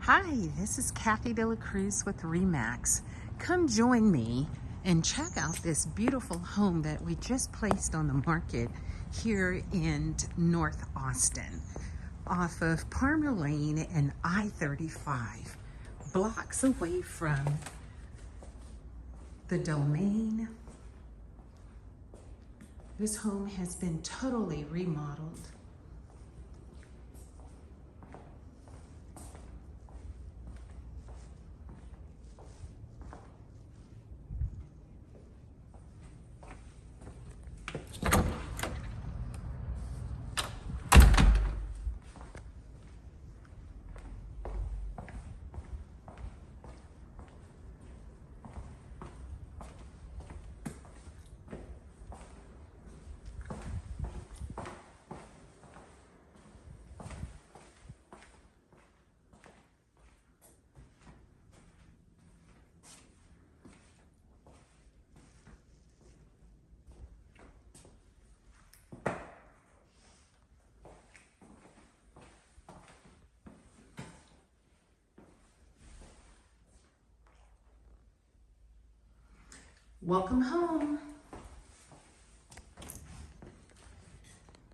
Hi, this is Kathy De La Cruz with Remax. Come join me and check out this beautiful home that we just placed on the market here in North Austin off of Palmer Lane and I-35, blocks away from the Domain. This home has been totally remodeled. Welcome home.